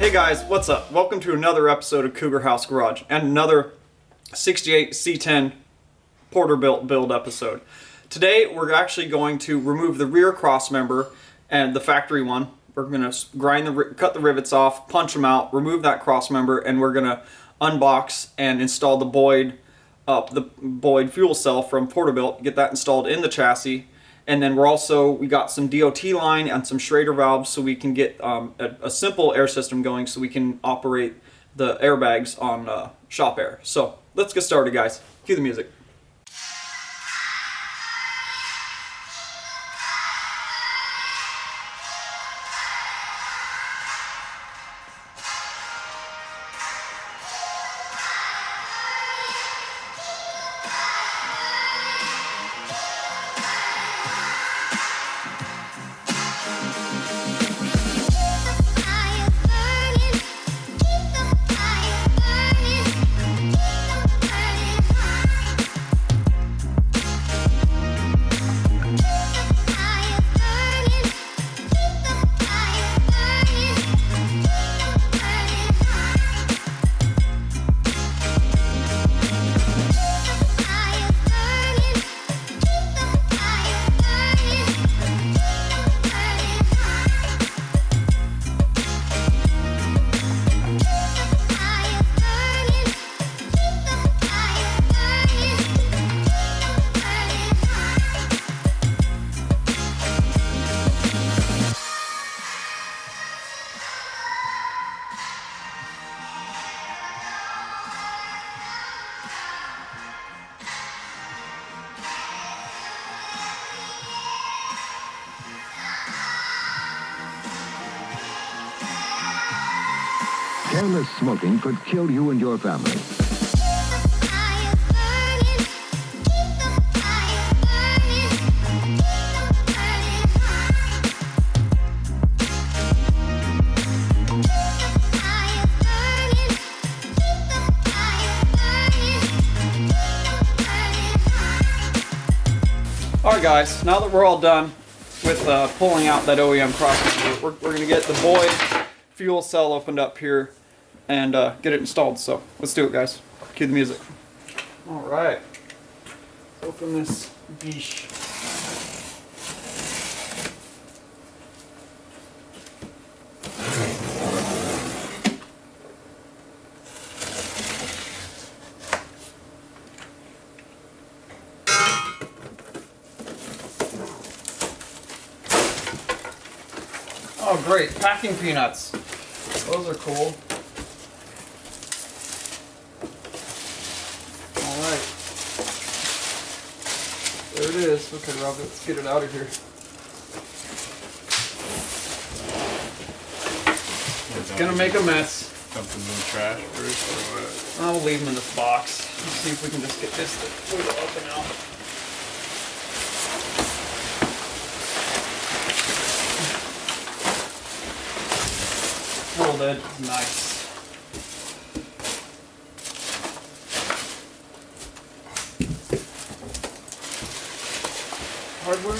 Hey guys, what's up? Welcome to another episode of Cougar House Garage and another 68 C10 Porterbuilt build episode. Today we're actually going to remove the rear cross member and the factory one. We're going to cut the rivets off, punch them out, remove that cross member, and we're going to unbox and install the BOYD fuel cell from Porterbuilt, get that installed in the chassis. And then we got some DOT line and some Schrader valves so we can get a simple air system going so we can operate the airbags on shop air. So let's get started, guys. Cue the music. Careless smoking could kill you and your family. Alright guys, now that we're all done with pulling out that OEM cross member, we're going to get the BOYD fuel cell opened up here and get it installed. So let's do it, guys. Cue the music. Alright, let's open this beach. Oh great, packing peanuts. Those are cool. Alright. There it is. Okay, Rob, let's get it out of here. It's gonna make a mess. Dump them in the trash first or what? I'll leave them in this box. Let's see if we can just get this to open out. Folded. Nice. Hardware.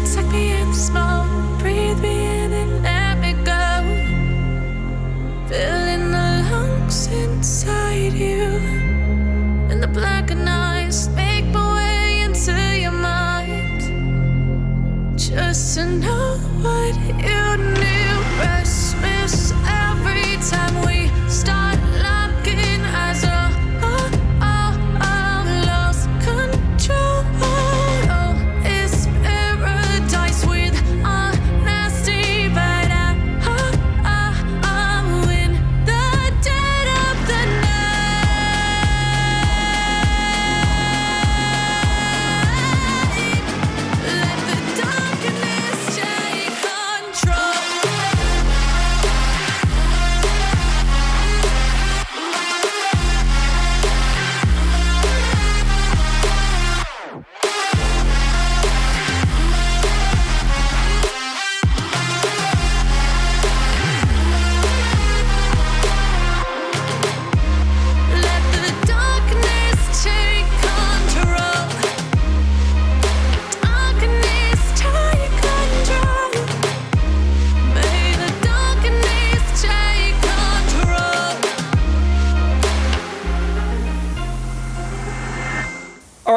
Suck me in the smoke, breathe me in and let me go. Filling the lungs inside you, and the blackened eyes make my way into your mind. Just to know what you knew. Restless every time we start locking eyes. Lost control. Let the darkness take control.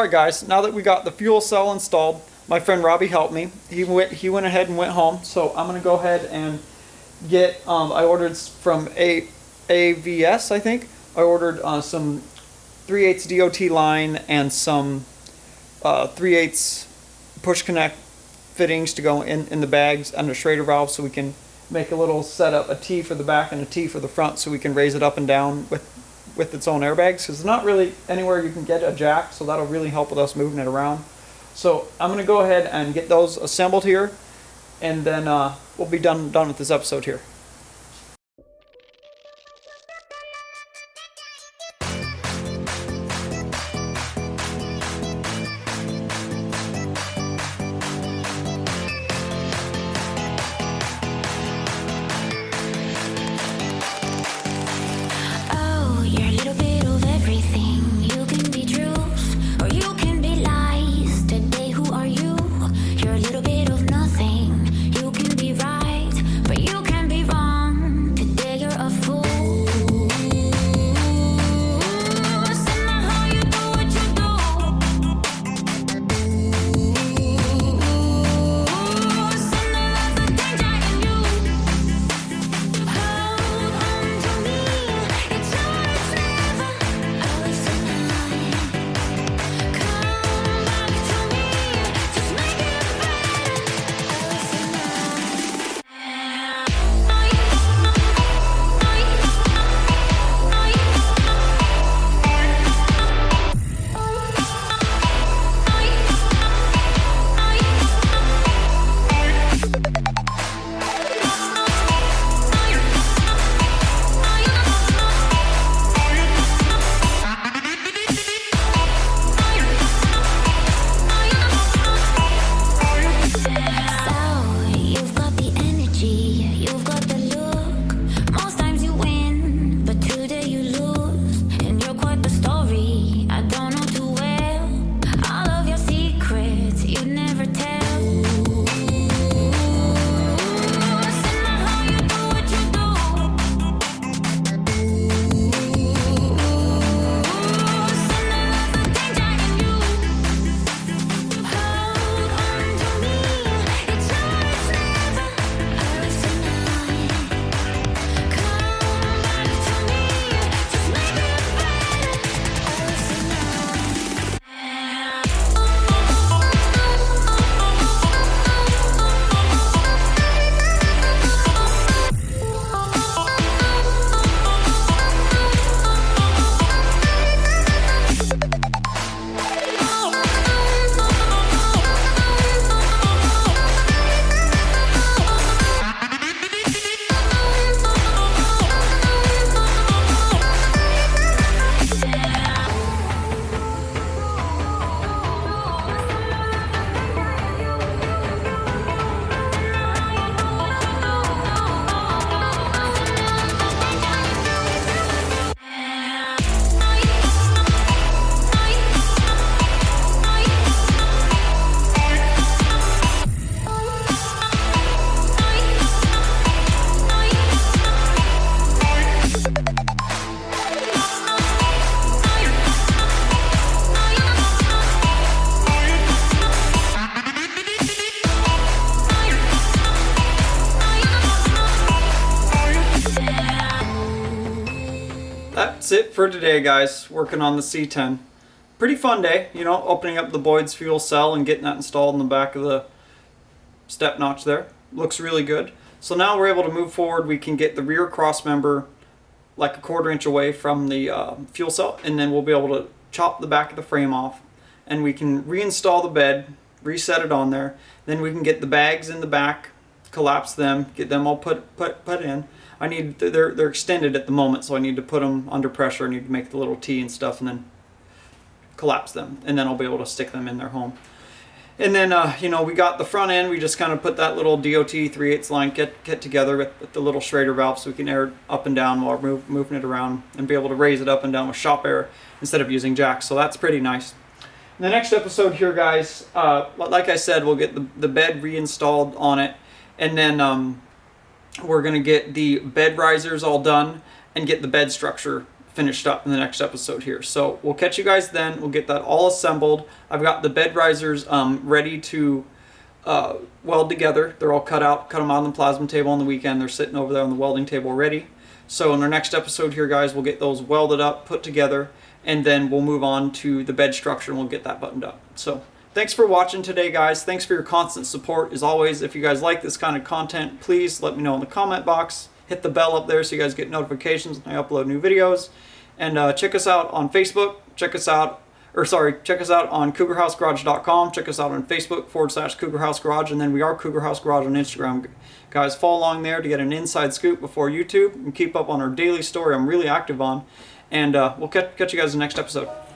Alright guys, now that we got the fuel cell installed, my friend Robbie helped me. He went ahead and went home, so I'm going to go ahead and get, I ordered from AVS, I think. I ordered some 3/8 DOT line and some 3/8 push connect fittings to go in the bags and the Schrader valve, so we can make a little setup, a T for the back and a T for the front, so we can raise it up and down with its own airbags, because there's not really anywhere you can get a jack, so that'll really help with us moving it around. So I'm going to go ahead and get those assembled here, and then we'll be done with this episode here. Oh, you're a little bit of everything. You can be truth, or you can be lies. Today, who are you? You're a little bit of nothing. You can be right, but you can be wrong. Today, you're a fool. Somehow you do what you do. Somehow there's a danger in you. Hold on to me. It's yours forever. Ours tonight. Come back to me. Just make it better. Ours So, you've got the energy, you've got the look. Most times you win, but today you lose. And you're quite the story, I don't know too well. All of your secrets, you'd never tell. Somehow you do what you do. Somehow there's a danger in you. Hold on to me. It's yours forever. Ours tonight. Come back to me. Just make it better. Ours That's it for today, guys. Working on the C10. Pretty fun day, you know, opening up the BOYD's fuel cell and getting that installed in the back of the step notch there. Looks really good. So now we're able to move forward. We can get the rear cross member like a 1/4 inch away from the fuel cell, and then we'll be able to chop the back of the frame off, and we can reinstall the bed, reset it on there. Then we can get the bags in the back, collapse them, get them all put in. They're extended at the moment, so I need to put them under pressure. I need to make the little T and stuff, and then collapse them, and then I'll be able to stick them in their home. And then you know, we got the front end. We just kind of put that little DOT 3/8 line get together with the little Schrader valve, so we can air it up and down while we're moving it around, and be able to raise it up and down with shop air instead of using jacks. So that's pretty nice. In the next episode here, guys, like I said, we'll get the bed reinstalled on it, and then we're gonna get the bed risers all done and get the bed structure finished up in the next episode here. So we'll catch you guys then. We'll get that all assembled. I've got the bed risers ready to weld together. They're all cut out, cut them out on the plasma table on the weekend. They're sitting over there on the welding table ready. So in our next episode here, guys, we'll get those welded up, put together, and then we'll move on to the bed structure and we'll get that buttoned up. So thanks for watching today, guys. Thanks for your constant support. As always, if you guys like this kind of content, please let me know in the comment box. Hit the bell up there so you guys get notifications when I upload new videos. And check us out on Facebook. Check us out on cougarhousegarage.com. Check us out on Facebook /CougarHouseGarage. And then we are Cougar House Garage on Instagram. Guys, follow along there to get an inside scoop before YouTube and keep up on our daily story I'm really active on. And we'll catch you guys in the next episode.